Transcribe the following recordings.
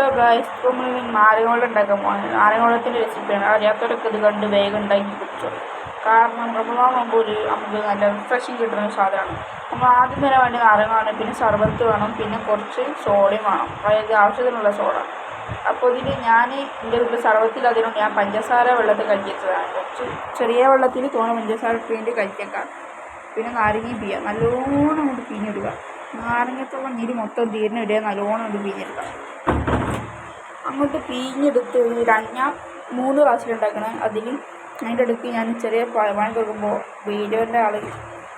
Hello guys, ഇപ്പോൾ നമ്മൾ നാരങ്ങ വെള്ളം ഉണ്ടാക്കാൻ പോകുന്നത് നാരങ്ങ വെള്ളത്തിൻ്റെ റെസിപ്പിയാണ്. അറിയാത്തവരൊക്കെ ഇത് കണ്ട് വേഗം ഉണ്ടാക്കി കുടിച്ചു. കാരണം റമദാൻ നോക്കുമ്പോൾ നമുക്ക് നല്ല റിഫ്രഷിങ് കിട്ടുന്ന ഒരു സാധനമാണ്. നമ്മൾ ആദ്യം തന്നെ വേണ്ടി നാരങ്ങ വേണം, പിന്നെ സർബത്ത് വേണം, പിന്നെ കുറച്ച് സോഡയും വേണം, അതായത് ആവശ്യത്തിനുള്ള സോഡ. അപ്പോൾ ഇതിൽ ഞാൻ എൻ്റെ വീട്ടിൽ സർബത്തിൽ അതിനുണ്ട് ഞാൻ പഞ്ചസാര വെള്ളത്തിൽ കഴിച്ചതാണ്. കുറച്ച് ചെറിയ വെള്ളത്തിൽ തോന്നുന്ന പഞ്ചസാര ഇട്ട് കഴിച്ചേക്കാം. പിന്നെ നാരങ്ങയും പിഴിയാം, നല്ലോണം കൊണ്ട് പിഴിഞ്ഞിടുക. നാരങ്ങത്തോളം നീര് മൊത്തം തീരിനിടുക, നല്ലോണം കൊണ്ട് പിഴിഞ്ഞെടുക്കുക. അങ്ങോട്ട് പിഴിഞ്ഞെടുത്ത് ഞാൻ 3 ഗ്ലാസ്സിലുണ്ടാക്കണം. അതിൻ്റെ അടുത്ത് ഞാൻ ചെറിയ പഴം കൊടുക്കുമ്പോൾ വീഡിയോൻ്റെ ആൾ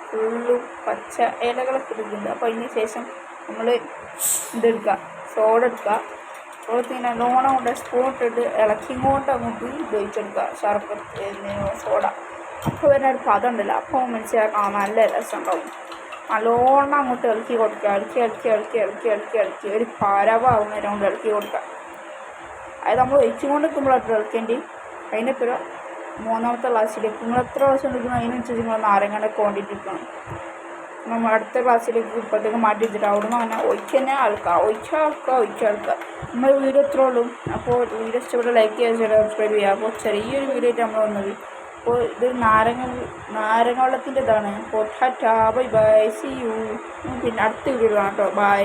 ഫുള്ളും പച്ച ഇലകളൊക്കെ എടുക്കുന്നുണ്ട്. അപ്പോൾ അതിന് ശേഷം നമ്മൾ ഇതെടുക്കുക, സോഡ എടുക്കുക. സോഡത്തിന് നല്ലോണം കൊണ്ട് സ്പൂൺ ഇട്ടിട്ട് ഇളക്കിങ്ങോട്ട് അങ്ങോട്ട് ഉപയോഗിച്ചെടുക്കുക ശർക്കര സോഡ. അപ്പോൾ വരുന്ന ഒരു പദം ഉണ്ടല്ലോ, അപ്പോൾ മനസ്സിലാക്കാൻ നല്ല രസം ഉണ്ടാവും. നല്ലോണം അങ്ങോട്ട് ഇളക്കി കൊടുക്കുക, ഇളക്കി ഒരു പരവാകുന്നേരം കൊണ്ട് ഇളക്കി കൊടുക്കുക. അത് നമ്മൾ ഒഴിച്ചു കൊണ്ട് നിൽക്കുമ്പോഴാണ് ഇളക്കേണ്ടി. അതിനൊക്കെ 3ാമത്തെ ഗ്ലാസ്സിലേക്ക് നിങ്ങൾ എത്ര പ്രാവശ്യം എടുക്കണം അതിനനുസരിച്ച് നിങ്ങൾ നാരങ്ങയുടെ ക്വാണ്ടിറ്റി എടുക്കണം. നമ്മൾ അടുത്ത ക്ലാസ്സിലേക്ക് ഇപ്പോഴത്തേക്ക് മാറ്റി വെച്ചിട്ട് അവിടുന്ന് അങ്ങനെ ഒഴിച്ചെടുക്കുക. നമ്മൾ വീഡിയോ എത്ര ഉള്ളൂ. അപ്പോൾ വീഡിയോ ഇഷ്ടപ്പെട്ട ലൈക്ക് ചെയ്യുക, സബ്സ്ക്രൈബ് ചെയ്യുക. അപ്പോൾ ചെറിയൊരു വീഡിയോ ആയിട്ട് നമ്മൾ വന്നത്. അപ്പോൾ ഇത് നാരങ്ങ വെള്ളത്തിൻ്റെ ഇതാണ്. അപ്പോൾ tata, bye bye, see you. പിന്നെ അടുത്ത വീഡിയോ കാണാം കേട്ടോ. ബൈ.